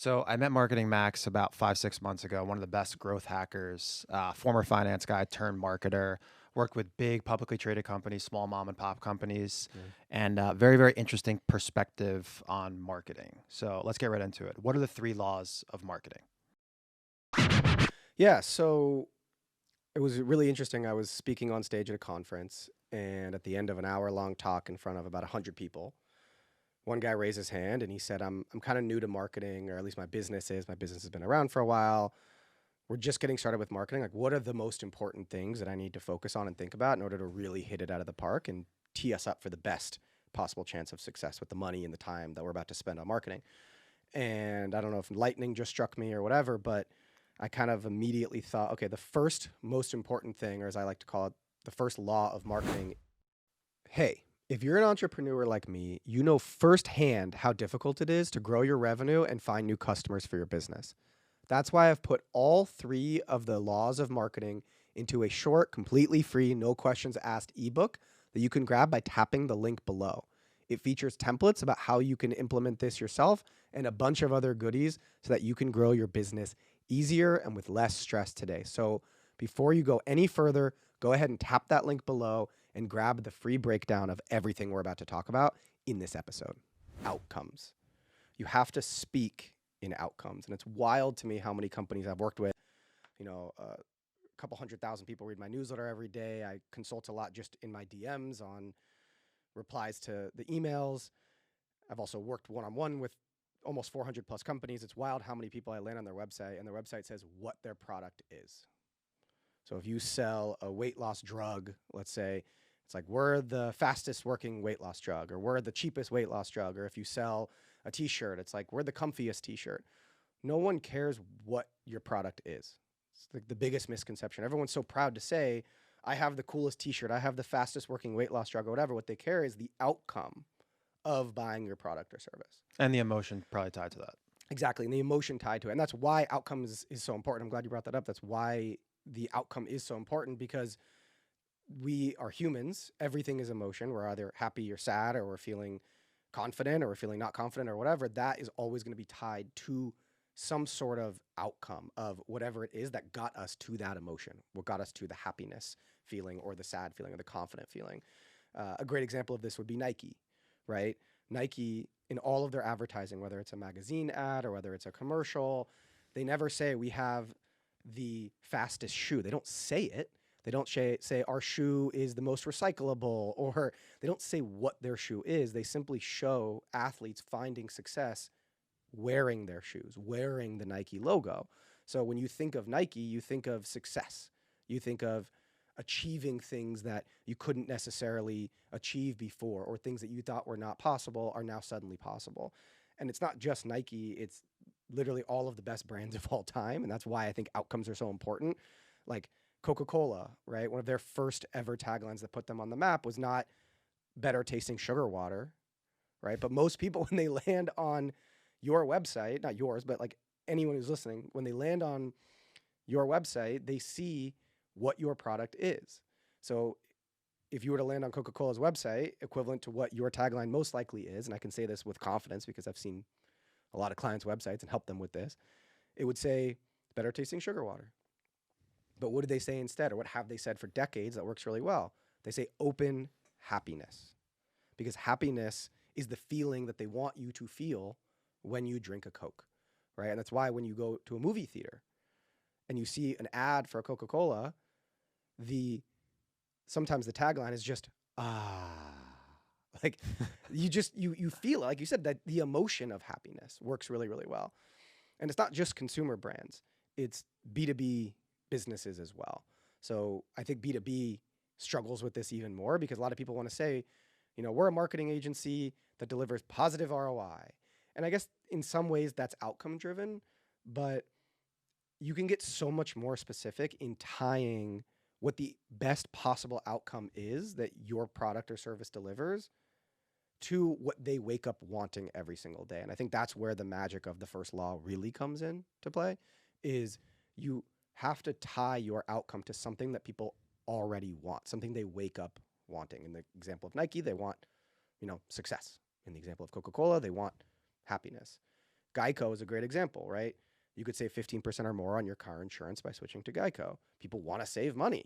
So I met MarketingMax about 5, 6 months ago. One of the best growth hackers, former finance guy turned marketer, worked with big publicly traded companies, small mom and pop companies, Yeah. and very, very interesting perspective on marketing. So let's get right into it. What are the 3 laws of marketing? Yeah, so it was really interesting. I was speaking on stage at a conference, and at the end of an hour-long talk in front of about 100 people, one guy raised his hand and he said, I'm kind of new to marketing, or at least my business is. My business has been around for a while. We're just getting started with marketing. Like, what are the most important things that I need to focus on and think about in order to really hit it out of the park and tee us up for the best possible chance of success with the money and the time that we're about to spend on marketing? And I don't know if lightning just struck me or whatever, but I kind of immediately thought, okay, the first most important thing, or as I like to call it, the first law of marketing. Hey, if you're an entrepreneur like me, you know firsthand how difficult it is to grow your revenue and find new customers for your business. That's why I've put all 3 of the laws of marketing into a short, completely free, no questions asked ebook that you can grab by tapping the link below. It features templates about how you can implement this yourself and a bunch of other goodies so that you can grow your business easier and with less stress today. So before you go any further, go ahead and tap that link below and grab the free breakdown of everything we're about to talk about in this episode. Outcomes. You have to speak in outcomes. And it's wild to me how many companies I've worked with. A couple 100,000 people read my newsletter every day. I consult a lot just in my DMs on replies to the emails. I've also worked one-on-one with almost 400 plus companies. It's wild how many people I land on their website and their website says what their product is. So if you sell a weight loss drug, let's say, it's like, we're the fastest working weight loss drug, or we're the cheapest weight loss drug. Or if you sell a t-shirt, it's like, we're the comfiest t-shirt. No one cares what your product is. It's like the biggest misconception. Everyone's so proud to say, I have the coolest t-shirt, I have the fastest working weight loss drug, or whatever. What they care is the outcome of buying your product or service. And the emotion probably tied to that. Exactly. And the emotion tied to it. And that's why outcomes is so important. I'm glad you brought that up. That's why the outcome is so important, because we are humans. Everything is emotion. We're either happy or sad, or we're feeling confident, or we're feeling not confident, or whatever. That is always going to be tied to some sort of outcome of whatever it is that got us to that emotion, what got us to the happiness feeling, or the sad feeling, or the confident feeling. A great example of this would be Nike, right? Nike, in all of their advertising, whether it's a magazine ad or whether it's a commercial, they never say we have the fastest shoe. They don't say it. They don't say our shoe is the most recyclable, or they don't say what their shoe is. They simply show athletes finding success wearing their shoes, wearing the Nike logo. So when you think of Nike, you think of success. You think of achieving things that you couldn't necessarily achieve before, or things that you thought were not possible are now suddenly possible. And it's not just Nike, it's literally all of the best brands of all time. And that's why I think outcomes are so important. Like Coca-Cola, right? One of their first ever taglines that put them on the map was not better tasting sugar water, right? But most people, when they land on your website, not yours, but like anyone who's listening, when they land on your website, they see what your product is. So if you were to land on Coca-Cola's website, equivalent to what your tagline most likely is, and I can say this with confidence because I've seen a lot of clients' websites and helped them with this, it would say better tasting sugar water. But what do they say instead? Or what have they said for decades that works really well? They say open happiness, because happiness is the feeling that they want you to feel when you drink a Coke, right? And that's why when you go to a movie theater and you see an ad for Coca-Cola, sometimes the tagline is just, like you feel it. Like you said, that the emotion of happiness works really, really well. And it's not just consumer brands, it's B2B businesses as well. So I think B2B struggles with this even more, because a lot of people want to say, we're a marketing agency that delivers positive ROI. And I guess in some ways that's outcome driven, but you can get so much more specific in tying what the best possible outcome is that your product or service delivers to what they wake up wanting every single day. And I think that's where the magic of the first law really comes in to play, is you have to tie your outcome to something that people already want, something they wake up wanting. In the example of Nike, they want, success. In the example of Coca-Cola, they want happiness. Geico is a great example, right? You could save 15% or more on your car insurance by switching to Geico. People want to save money,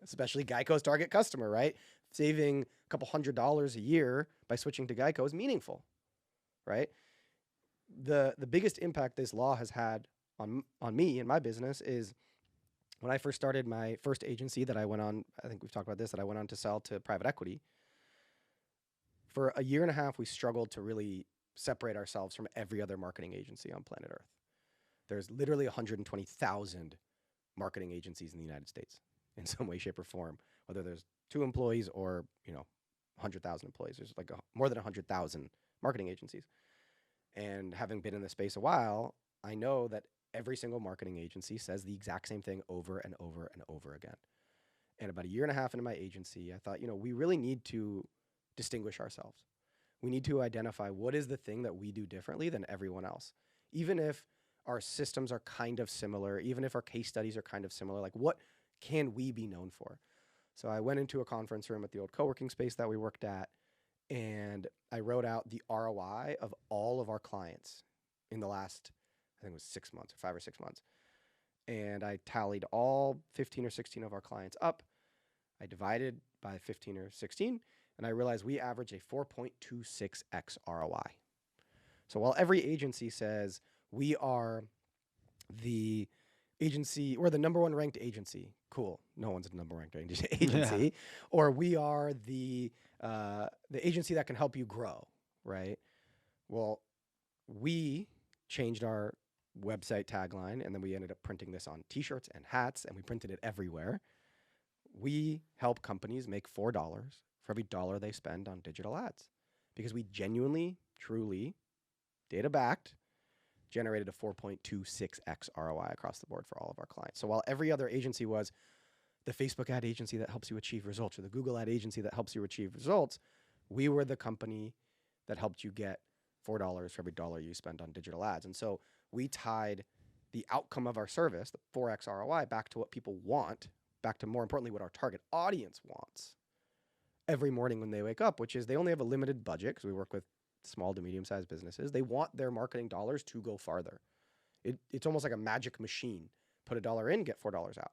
especially Geico's target customer, right? Saving a couple $100 a year by switching to Geico is meaningful, right? The biggest impact this law has had on me and my business is when I first started my first agency that I went on, I think we've talked about this, that I went on to sell to private equity. For a year and a half, we struggled to really separate ourselves from every other marketing agency on planet Earth. There's literally 120,000 marketing agencies in the United States in some way, shape, or form, whether there's 2 employees or, 100,000 employees. There's like more than 100,000 marketing agencies. And having been in the space a while, I know that every single marketing agency says the exact same thing over and over and over again. And about a year and a half into my agency, I thought, we really need to distinguish ourselves. We need to identify what is the thing that we do differently than everyone else. Even if our systems are kind of similar, even if our case studies are kind of similar, like what can we be known for? So I went into a conference room at the old co-working space that we worked at, and I wrote out the ROI of all of our clients in the last, I think it was 6 months or 5 or 6 months. And I tallied all 15 or 16 of our clients up. I divided by 15 or 16, and I realized we average a 4.26x ROI. So while every agency says we are the agency, we're the number one ranked agency. Cool. No one's the number one ranked agency. Yeah. Or we are the agency that can help you grow, right? Well, we changed our website tagline, and then we ended up printing this on t-shirts and hats, and we printed it everywhere. We help companies make $4 for every dollar they spend on digital ads because we genuinely, truly, data-backed, generated a 4.26x ROI across the board for all of our clients. So while every other agency was the Facebook ad agency that helps you achieve results or the Google ad agency that helps you achieve results, we were the company that helped you get $4 for every dollar you spend on digital ads. And so we tied the outcome of our service, the 4x ROI, back to what people want, back to more importantly what our target audience wants every morning when they wake up, which is they only have a limited budget because we work with small to medium-sized businesses. They want their marketing dollars to go farther. It's almost like a magic machine. Put $1 in, get $4 out.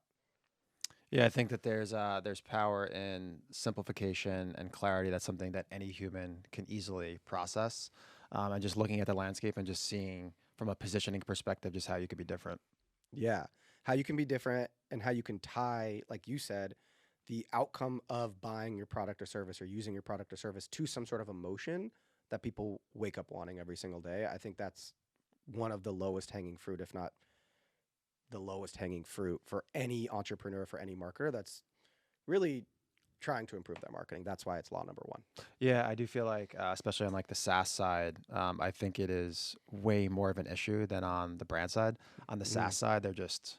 Yeah, I think that there's power in simplification and clarity. That's something that any human can easily process. And just looking at the landscape and just seeing from a positioning perspective, just how you could be different. Yeah. How you can be different and how you can tie, like you said, the outcome of buying your product or service or using your product or service to some sort of emotion that people wake up wanting every single day. I think that's one of the lowest hanging fruit, if not the lowest hanging fruit for any entrepreneur, for any marketer that's really trying to improve their marketing. That's why it's law number 1. Yeah, I do feel like, especially on like the SaaS side, I think it is way more of an issue than on the brand side. On the SaaS side, they're just,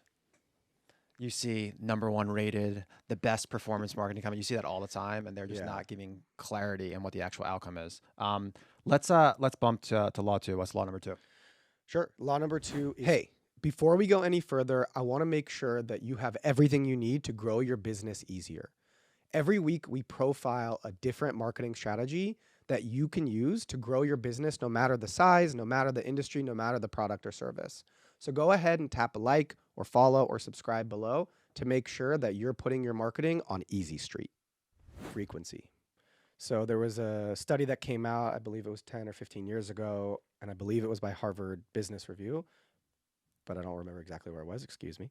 you see number 1 rated, the best performance marketing company. You see that all the time, and they're just not giving clarity in what the actual outcome is. Let's bump to law 2. What's law number 2? Sure. Law number 2 is, hey, before we go any further, I want to make sure that you have everything you need to grow your business easier. Every week, we profile a different marketing strategy that you can use to grow your business, no matter the size, no matter the industry, no matter the product or service. So go ahead and tap a like or follow or subscribe below to make sure that you're putting your marketing on easy street. Frequency. So there was a study that came out, I believe it was 10 or 15 years ago, and I believe it was by Harvard Business Review, but I don't remember exactly where it was, excuse me,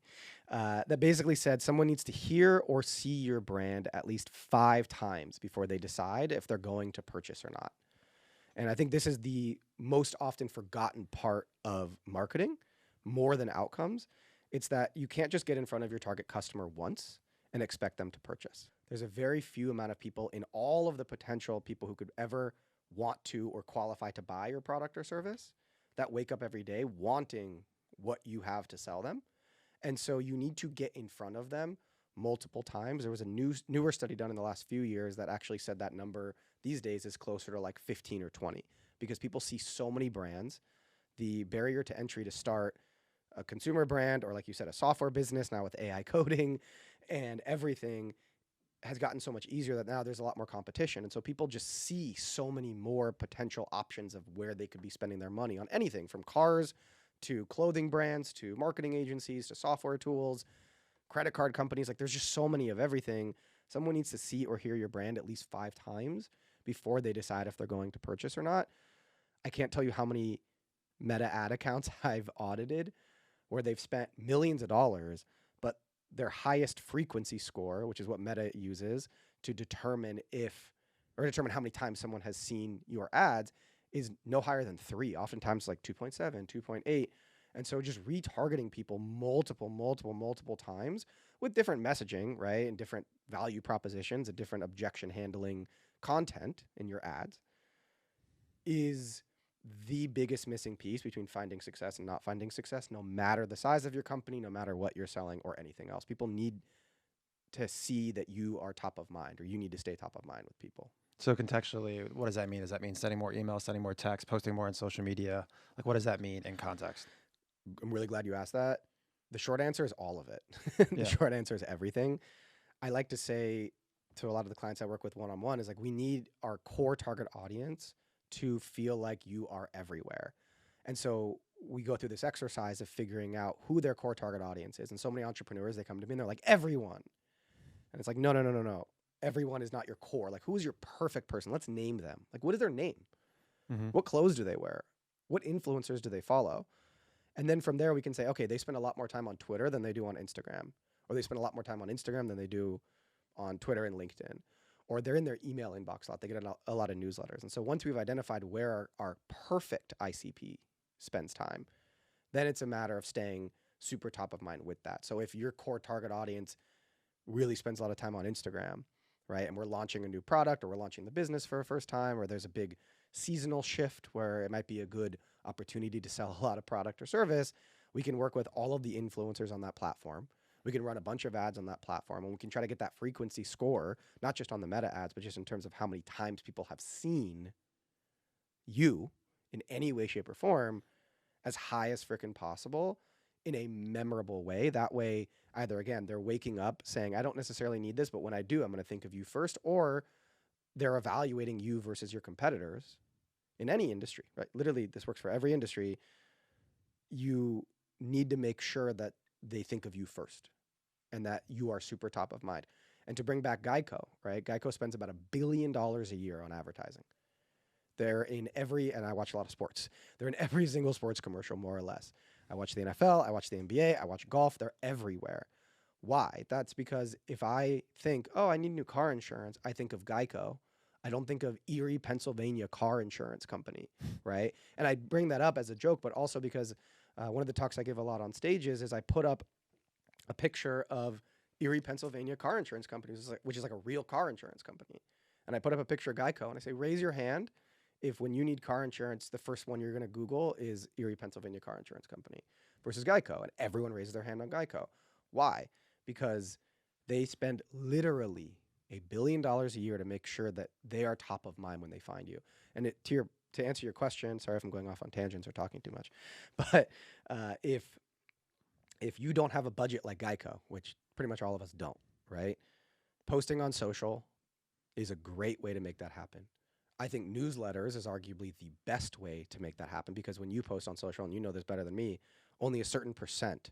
that basically said someone needs to hear or see your brand at least 5 times before they decide if they're going to purchase or not. And I think this is the most often forgotten part of marketing, more than outcomes. It's that you can't just get in front of your target customer once and expect them to purchase. There's a very few amount of people in all of the potential people who could ever want to or qualify to buy your product or service that wake up every day wanting what you have to sell them. And so you need to get in front of them multiple times. There was a newer study done in the last few years that actually said that number these days is closer to like 15 or 20 because people see so many brands. The barrier to entry to start a consumer brand or, like you said, a software business now with AI coding and everything has gotten so much easier that now there's a lot more competition. And so people just see so many more potential options of where they could be spending their money on anything from cars to clothing brands to marketing agencies to software tools, credit card companies. Like, there's just so many of everything. Someone needs to see or hear your brand at least 5 times before they decide if they're going to purchase or not. I can't tell you how many Meta ad accounts I've audited where they've spent millions of dollars, but their highest frequency score, which is what Meta uses to determine how many times someone has seen your ads, is no higher than 3, oftentimes like 2.7, 2.8. And so just retargeting people multiple times with different messaging, right? And different value propositions and different objection handling content in your ads is the biggest missing piece between finding success and not finding success, no matter the size of your company, no matter what you're selling or anything else. People need to see that you are top of mind, or you need to stay top of mind with people. So contextually, what does that mean? Does that mean sending more emails, sending more text, posting more on social media? Like, what does that mean in context? I'm really glad you asked that. The short answer is all of it. The short answer is everything. I like to say to a lot of the clients I work with one-on-one is like, we need our core target audience to feel like you are everywhere. And so we go through this exercise of figuring out who their core target audience is. And so many entrepreneurs, they come to me and they're like, everyone. And it's like, no. Everyone is not your core. Like, who is your perfect person? Let's name them. Like, what is their name? Mm-hmm. What clothes do they wear? What influencers do they follow? And then from there, we can say, okay, they spend a lot more time on Twitter than they do on Instagram. Or they spend a lot more time on Instagram than they do on Twitter and LinkedIn. Or they're in their email inbox a lot. They get a lot of newsletters. And so once we've identified where our perfect ICP spends time, then it's a matter of staying super top of mind with that. So if your core target audience really spends a lot of time on Instagram, right, and we're launching a new product, or we're launching the business for a first time, or there's a big seasonal shift where it might be a good opportunity to sell a lot of product or service, we can work with all of the influencers on that platform. We can run a bunch of ads on that platform, and we can try to get that frequency score, not just on the Meta ads, but just in terms of how many times people have seen you in any way, shape, or form, as high as frickin' possible in a memorable way. That way, either, again, they're waking up saying, I don't necessarily need this, but when I do, I'm going to think of you first, or they're evaluating you versus your competitors in any industry, right? Literally, this works for every industry. You need to make sure that they think of you first and that you are super top of mind. And to bring back Geico, right? Geico spends about $1 billion a year on advertising. They're in and I watch a lot of sports. They're in every single sports commercial, more or less. I watch the NFL, I watch the NBA, I watch golf. They're everywhere. Why? That's because if I think, oh, I need new car insurance, I think of Geico. I don't think of Erie, Pennsylvania car insurance company, right? And I bring that up as a joke, but also because one of the talks I give a lot on stages is I put up a picture of Erie, Pennsylvania car insurance companies, which is like a real car insurance company. And I put up a picture of Geico, and I say, raise your hand if when you need car insurance, the first one you're going to Google is Erie, Pennsylvania car insurance company versus Geico. And everyone raises their hand on Geico. Why? Because they spend literally $1 billion a year to make sure that they are top of mind when they find you. And to answer your question, sorry if I'm going off on tangents or talking too much, but if you don't have a budget like Geico, which pretty much all of us don't, right? Posting on social is a great way to make that happen. I think newsletters is arguably the best way to make that happen, because when you post on social, and you know this better than me, only a certain percent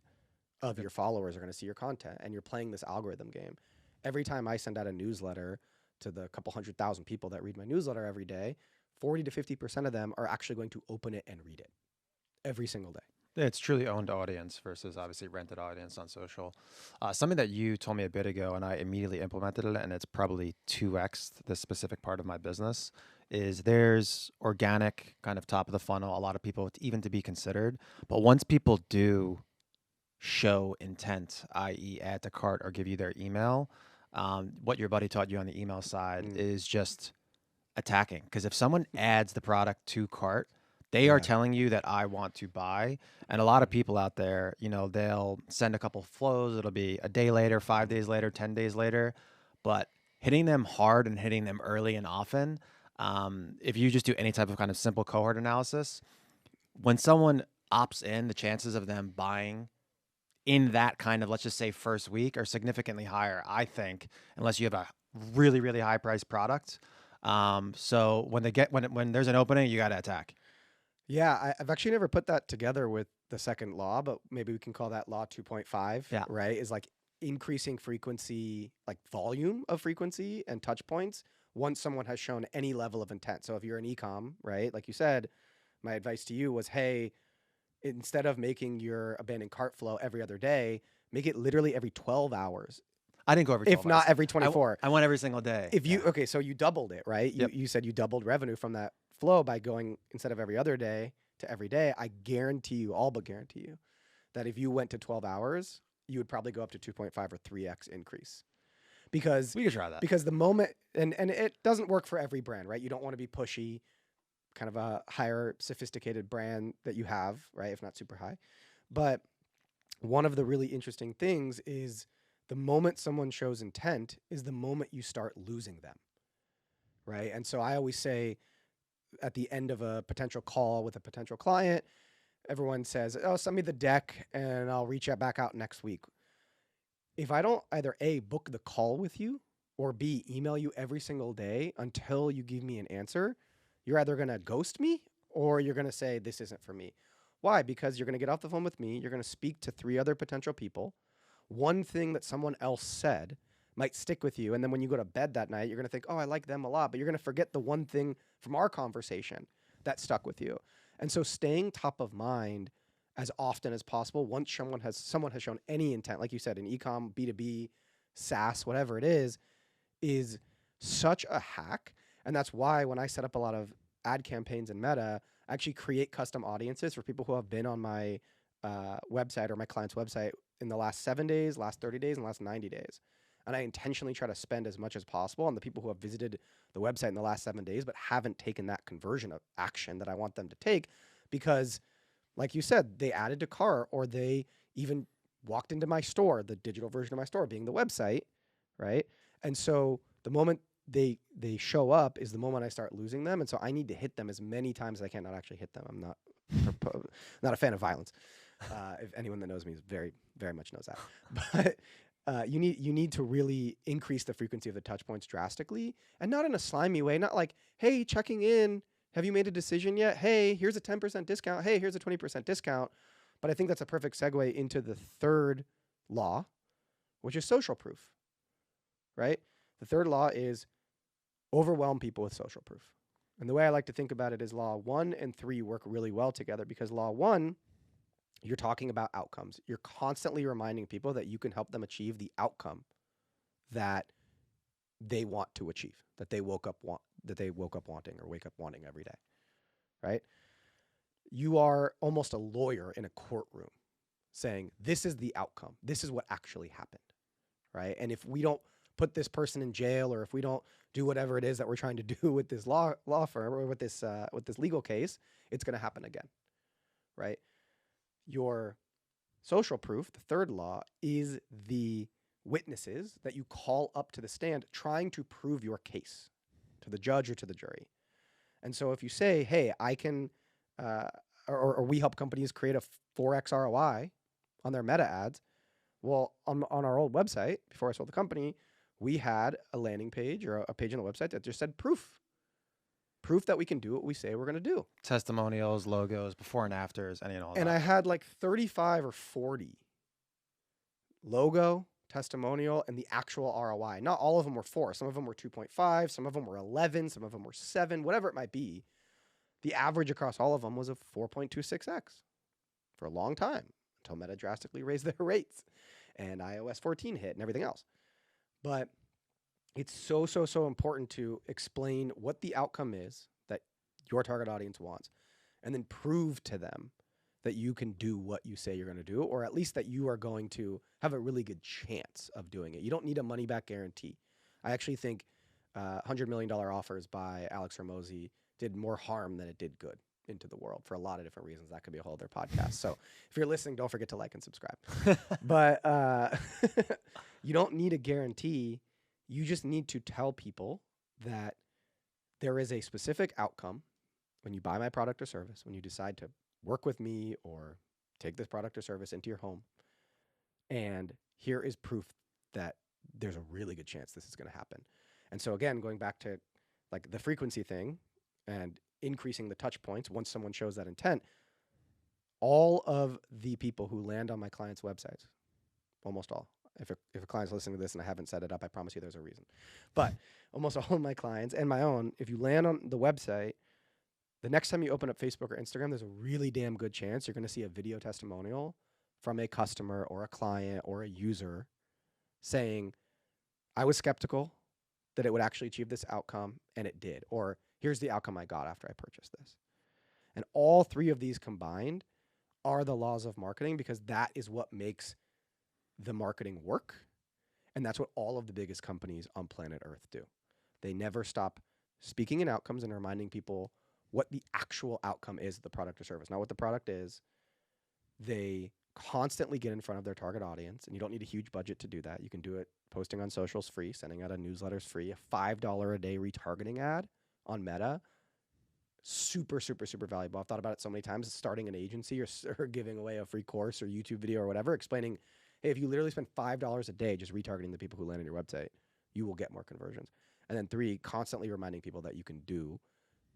of your followers are going to see your content, and you're playing this algorithm game. Every time I send out a newsletter to the couple 100,000 people that read my newsletter every day, 40 to 50% of them are actually going to open it and read it every single day. It's truly owned audience versus obviously rented audience on social. Something that you told me a bit ago, and I immediately implemented it, and it's probably 2x this specific part of my business, is there's organic kind of top of the funnel, a lot of people even to be considered. But once people do show intent, i.e. add to cart or give you their email, what your buddy taught you on the email side is just attacking. Because if someone adds the product to cart, they are telling you that I want to buy. And a lot of people out there, you know, they'll send a couple flows. It'll be a day later, 5 days later, 10 days later. But hitting them hard and hitting them early and often, if you just do any type of kind of simple cohort analysis, when someone opts in, the chances of them buying in that kind of, let's just say, first week are significantly higher, I think, unless you have a really, really high priced product. So when there's an opening, you got to attack. Yeah, I've actually never put that together with the second law, but maybe we can call that law 2.5, Yeah. right? Is like increasing frequency, like volume of frequency and touch points once someone has shown any level of intent. So if you're an ecom, right? Like you said, my advice to you was, hey, instead of making your abandoned cart flow every other day, make it literally every 12 hours, I didn't go every if 12 not hours. every 24. I went every single day. If you Yeah. okay, so you doubled it, right? You Yep. you said you doubled revenue from that flow by going instead of every other day to every day. I guarantee you, all but guarantee you, that if you went to 12 hours, you would probably go up to 2.5 or 3x increase. Because We could try that. because the moment and it doesn't work for every brand, right? You don't want to be pushy, kind of a higher sophisticated brand that you have, right? If not super high. But one of the really interesting things is the moment someone shows intent is the moment you start losing them, right? And so I always say at the end of a potential call with a potential client, everyone says, "Oh, send me the deck and I'll reach back out next week." If I don't either A, book the call with you, or B, email you every single day until you give me an answer, you're either going to ghost me or you're going to say, this isn't for me. Why? Because you're going to get off the phone with me. You're going to speak to 3 other potential people. One thing that someone else said might stick with you. And then when you go to bed that night, you're going to think, oh, I like them a lot. But you're going to forget the one thing from our conversation that stuck with you. And so staying top of mind as often as possible, once someone has shown any intent, like you said, in ecom, B2B, SaaS, whatever it is such a hack. And that's why when I set up a lot of ad campaigns in Meta, I actually create custom audiences for people who have been on my website or my client's website in the last 7 days, last 30 days, and last 90 days. And I intentionally try to spend as much as possible on the people who have visited the website in the last 7 days, but haven't taken that conversion of action that I want them to take because, like you said, they added to cart or they even walked into my store, the digital version of my store being the website, right? And so the moment they show up is the moment I start losing them. And so I need to hit them as many times as I can. Not actually hit them. I'm not a fan of violence. If anyone that knows me is very, very much knows that. But you need to really increase the frequency of the touch points drastically, and not in a slimy way. Not like, hey, checking in. Have you made a decision yet? Hey, here's a 10% discount. Hey, here's a 20% discount. But I think that's a perfect segue into the third law, which is social proof, right? The third law is overwhelm people with social proof. And the way I like to think about it is law 1 and 3 work really well together because law 1, you're talking about outcomes. You're constantly reminding people that you can help them achieve the outcome that they want to achieve, that they woke up wanting or wake up wanting every day, right? You are almost a lawyer in a courtroom saying, this is the outcome. This is what actually happened, right? And if we don't put this person in jail or if we don't do whatever it is that we're trying to do with this law firm or with this legal case, it's going to happen again, right? Your social proof, the third law, is the witnesses that you call up to the stand trying to prove your case to the judge or to the jury. And so if you say, hey, I can, or we help companies create a 4x ROI on their meta ads, well, on our old website, before I sold the company, we had a landing page or a page on the website that just said proof that we can do what we say we're going to do. Testimonials, logos, before and afters, any and all and that. I had like 35 or 40 logo, testimonial, and the actual ROI. Not all of them were 4. Some of them were 2.5. Some of them were 11. Some of them were 7, whatever it might be. The average across all of them was a 4.26x for a long time until Meta drastically raised their rates and iOS 14 hit and everything else. But it's so important to explain what the outcome is that your target audience wants and then prove to them that you can do what you say you're going to do, or at least that you are going to have a really good chance of doing it. You don't need a money back guarantee. I actually think $100 million offers by Alex Hormozi did more harm than it did good into the world for a lot of different reasons. That could be a whole other podcast. So if you're listening, don't forget to like and subscribe. But you don't need a guarantee. You just need to tell people that there is a specific outcome when you buy my product or service, when you decide to work with me or take this product or service into your home. And here is proof that there's a really good chance this is going to happen. And so again, going back to like the frequency thing and increasing the touch points once someone shows that intent, all of the people who land on my clients' websites, almost all, if a client's listening to this and I haven't set it up, I promise you there's a reason. But almost all of my clients and my own, if you land on the website, the next time you open up Facebook or Instagram, there's a really damn good chance you're going to see a video testimonial from a customer or a client or a user saying, I was skeptical that it would actually achieve this outcome, and it did. Or here's the outcome I got after I purchased this. And all three of these combined are the laws of marketing, because that is what makes the marketing work. And that's what all of the biggest companies on planet Earth do. They never stop speaking in outcomes and reminding people what the actual outcome is of the product or service, not what the product is. They constantly get in front of their target audience, and you don't need a huge budget to do that. You can do it posting on socials free, sending out a newsletter's free, a $5 a day retargeting ad on Meta. Super, super, super valuable. I've thought about it so many times, starting an agency or giving away a free course or YouTube video or whatever, explaining, hey, if you literally spend $5 a day just retargeting the people who land on your website, you will get more conversions. And then 3, constantly reminding people that you can do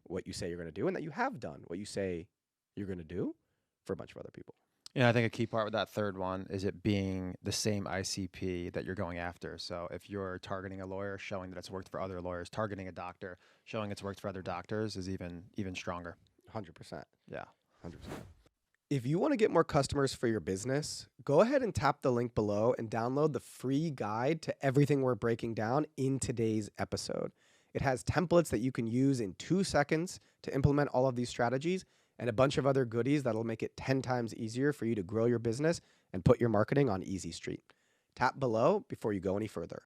what you say you're going to do and that you have done what you say you're going to do for a bunch of other people. Yeah, I think a key part with that third one is it being the same ICP that you're going after. So if you're targeting a lawyer, showing that it's worked for other lawyers, targeting a doctor, showing it's worked for other doctors is even stronger. 100%. Yeah. 100%. If you want to get more customers for your business, go ahead and tap the link below and download the free guide to everything we're breaking down in today's episode. It has templates that you can use in 2 seconds to implement all of these strategies, and a bunch of other goodies that'll make it 10 times easier for you to grow your business and put your marketing on easy street. Tap below before you go any further.